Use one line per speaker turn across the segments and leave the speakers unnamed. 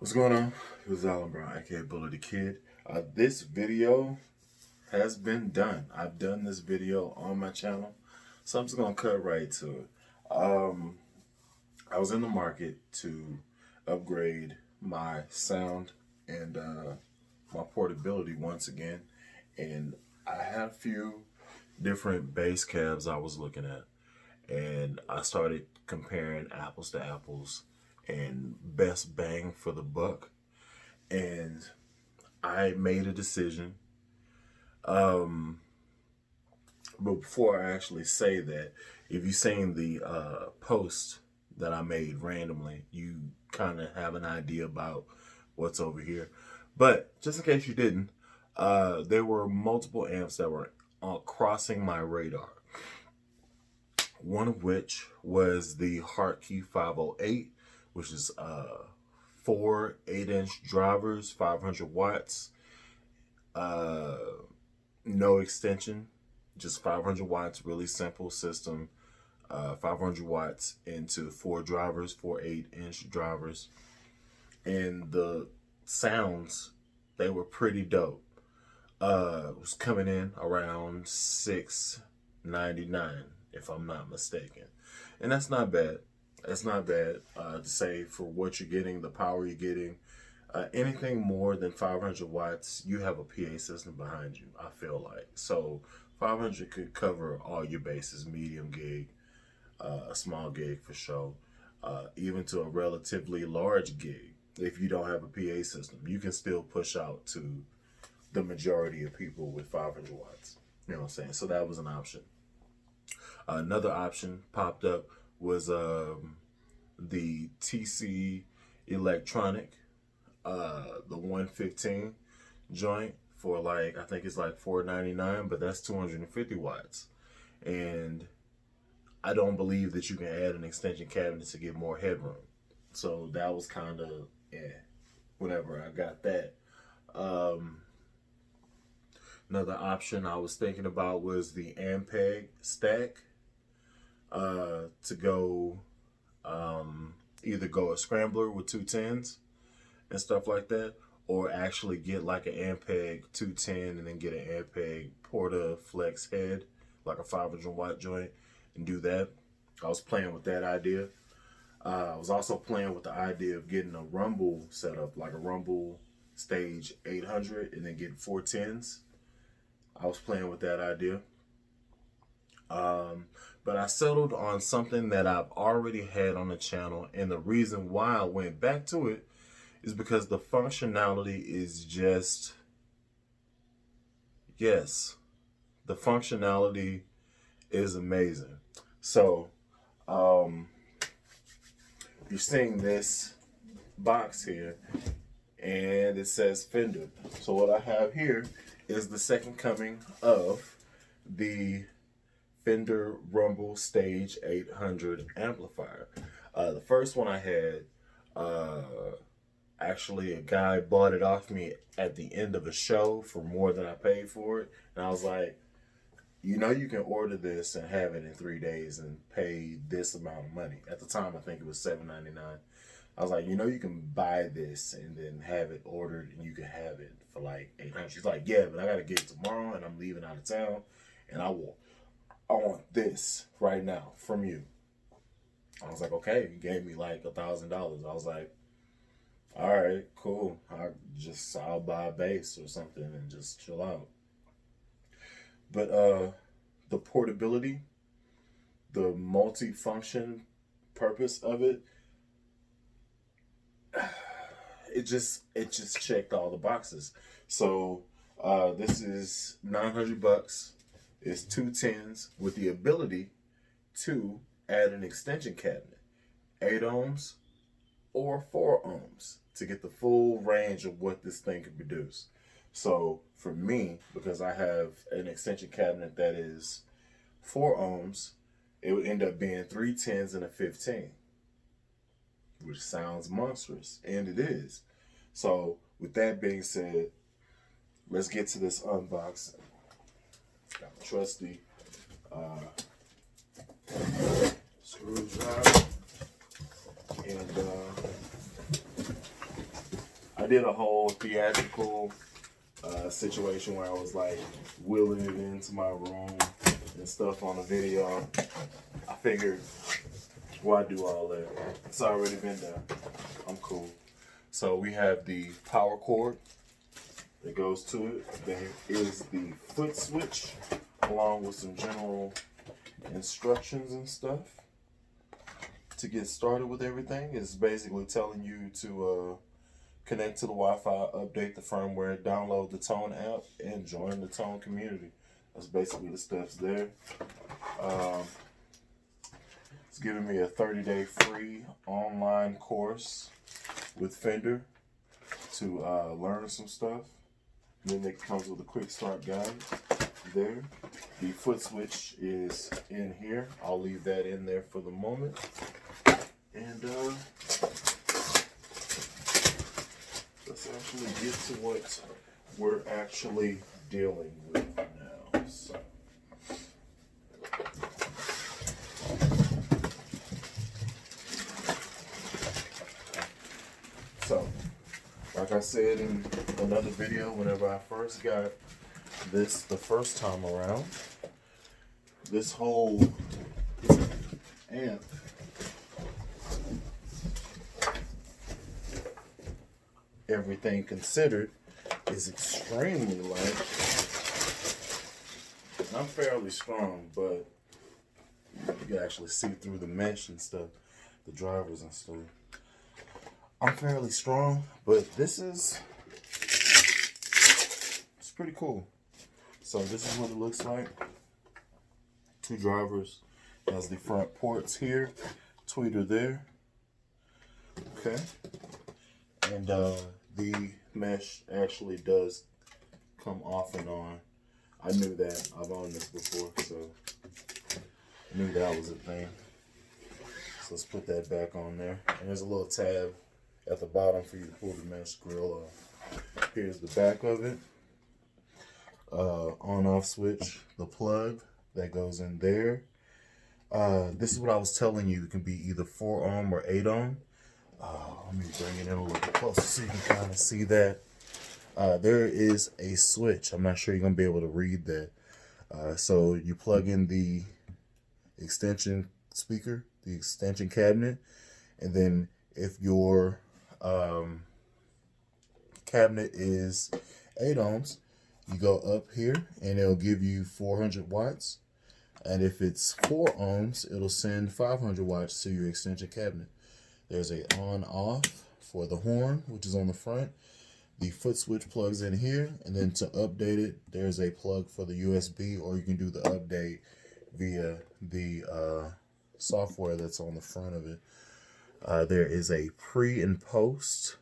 What's going on? This is Alan Brown, aka Bully the Kid. This video has been done. I've done this video on my channel, so I'm just gonna cut right to it. I was in the market to upgrade my sound and my portability once again, and I had a few different bass cabs I was looking at, and I started comparing apples to apples and best bang for the buck, and I made a decision. But before I actually say that, if you've seen the post that I made randomly, you kind of have an idea about what's over here. But just in case you didn't, there were multiple amps that were crossing my radar. One of which was the Hartkey 508, which is 4 8-inch drivers, 500 watts, no extension, just 500 watts, really simple system, 500 watts into 4 drivers, 4 8-inch drivers, and the sounds, they were pretty dope. It was coming in around $699, if I'm not mistaken, and that's not bad. It's not bad to say for what you're getting, the power you're getting. Anything more than 500 watts, you have a PA system behind you, I feel like. So 500 could cover all your bases, medium gig, a small gig for sure, even to a relatively large gig. If you don't have a PA system, you can still push out to the majority of people with 500 watts. You know what I'm saying? So that was an option. Another option popped up was the TC Electronic, the 115 joint for like, I think it's like $499, but that's 250 watts. And I don't believe that you can add an extension cabinet to get more headroom. So that was kind of, whenever I got that. Another option I was thinking about was the Ampeg Stack, to go either go a scrambler with 210s and stuff like that, or actually get like an Ampeg 210 and then get an Ampeg Porta Flex head, like a 500 watt joint, and do that. I was playing with that idea. I was also playing with the idea of getting a Rumble setup, like a Rumble Stage 800, and then getting 410s. I was playing with that idea. But I settled on something that I've already had on the channel, and the reason why I went back to it is because the functionality is just, yes, the functionality is amazing. So, you're seeing this box here, and it says Fender. So what I have here is the second coming of the Fender Rumble Stage 800 amplifier. The first one I had, actually a guy bought it off me at the end of a show for more than I paid for it. And I was like, you know, you can order this and have it in 3 days and pay this amount of money. At the time, I think it was $7.99. I was like, you know, you can buy this and then have it ordered and you can have it for like $800. She's like, yeah, but I got to get it tomorrow and I'm leaving out of town and I want this right now from you. I was like, okay. He gave me like $1,000. I was like, all right, cool. I'll buy a bass or something and just chill out. But the portability, the multi-function purpose of it, it just checked all the boxes. So this is $900. It's 210s with the ability to add an extension cabinet, 8 ohms or 4 ohms, to get the full range of what this thing can produce. So for me, because I have an extension cabinet that is 4 ohms, it would end up being 3 10s and a 15, which sounds monstrous, and it is. So with that being said, let's get to this unboxing. Got a trusty screwdriver and I did a whole theatrical situation where I was like wheeling it into my room and stuff on a video. I figured, why do all that? It's already been done. I'm cool. So we have the power cord that goes to it. There is the foot switch along with some general instructions and stuff to get started with everything. It's basically telling you to connect to the Wi-Fi, update the firmware, download the Tone app, and join the Tone community. That's basically the steps there. It's giving me a 30-day free online course with Fender to learn some stuff. And then it comes with a quick start guide there. The foot switch is in here. I'll leave that in there for the moment. And let's actually get to what we're actually dealing with now. So, like I said in another video, whenever I first got this the first time around, this whole amp everything considered is extremely light. I'm fairly strong, but you can actually see through the mesh and stuff, the drivers and stuff. I'm fairly strong, but this is, it's pretty cool. So this is what it looks like. 2 drivers. Has the front ports here, tweeter there. Okay. And the mesh actually does come off and on. I knew that. I've owned this before, so I knew that was a thing. So let's put that back on there. And there's a little tab at the bottom for you to pull the mesh grill off. Here's the back of it. On-off switch, the plug that goes in there. This is what I was telling you. It can be either 4 ohm or 8 ohm. Let me bring it in a little bit closer so you can kind of see that. There is a switch. I'm not sure you're going to be able to read that. So you plug in the extension speaker, the extension cabinet, and then if your cabinet is 8 ohms, you go up here and it'll give you 400 watts. And if it's 4 ohms, it'll send 500 watts to your extension cabinet. There's a on-off for the horn, which is on the front. The foot switch plugs in here, and then to update it, there's a plug for the USB, or you can do the update via the software that's on the front of it. There is a pre and post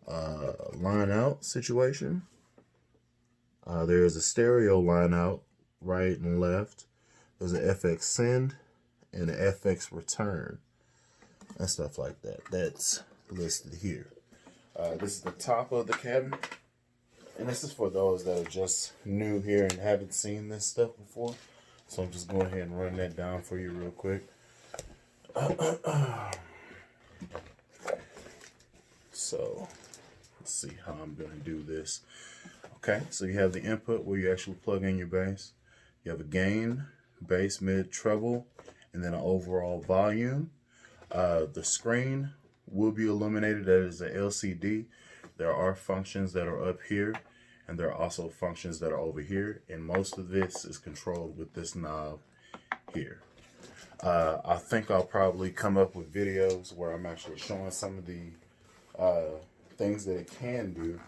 line out situation. There is a stereo line out, right and left. There's an FX send and an FX return and stuff like that. That's listed here. This is the top of the cabinet, and this is for those that are just new here and haven't seen this stuff before. So I'm just going ahead and run that down for you real quick. So let's see how I'm going to do this. Okay, so you have the input where you actually plug in your bass. You have a gain, bass, mid, treble, and then an overall volume. The screen will be illuminated. That is a LCD. There are functions that are up here, and there are also functions that are over here, and most of this is controlled with this knob here. I think I'll probably come up with videos where I'm actually showing some of the things that it can do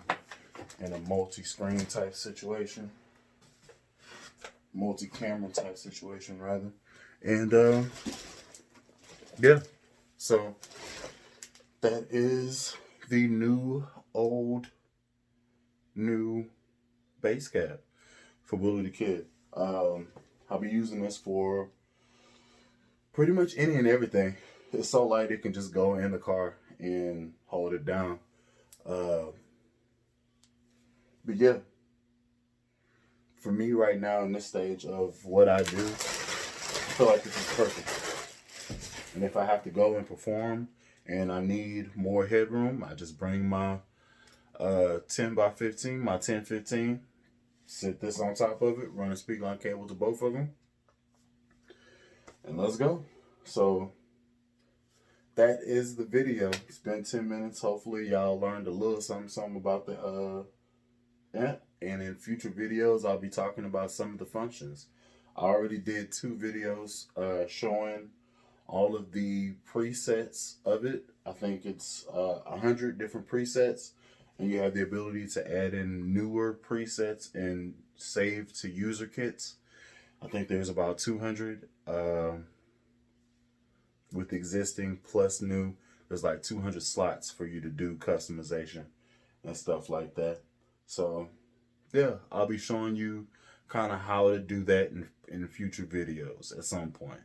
in a multi-screen type situation, multi-camera type situation rather. And yeah, so that is the new bass cap for Willie the Kid. I'll be using this for pretty much any and everything. It's so light it can just go in the car and hold it down. But yeah, for me right now in this stage of what I do, I feel like this is perfect. And if I have to go and perform and I need more headroom, I just bring my 10 by 15, my 1015. Sit this on top of it, run a speaker line cable to both of them, and let's go. So that is the video. It's been 10 minutes. Hopefully y'all learned a little something about the amp. And in future videos, I'll be talking about some of the functions. I already did 2 videos showing all of the presets of it. I think it's 100 different presets, and you have the ability to add in newer presets and save to user kits. I think there's about 200 with existing plus new. There's like 200 slots for you to do customization and stuff like that. So yeah, I'll be showing you kind of how to do that in future videos at some point.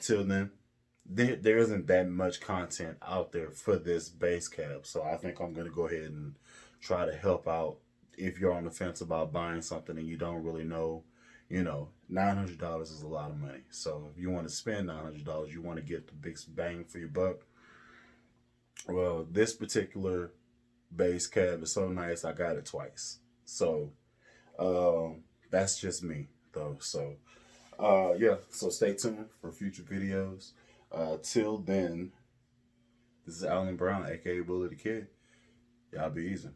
Till then, there isn't that much content out there for this bass cab, so I think I'm going to go ahead and try to help out if you're on the fence about buying something and you don't really know. You know, $900 is a lot of money. So if you want to spend $900, you want to get the big bang for your buck. Well, this particular bass cab is so nice, I got it twice. So that's just me, though. So yeah, so stay tuned for future videos. Till then, this is Alan Brown, aka Bully the Kid. Y'all be easy.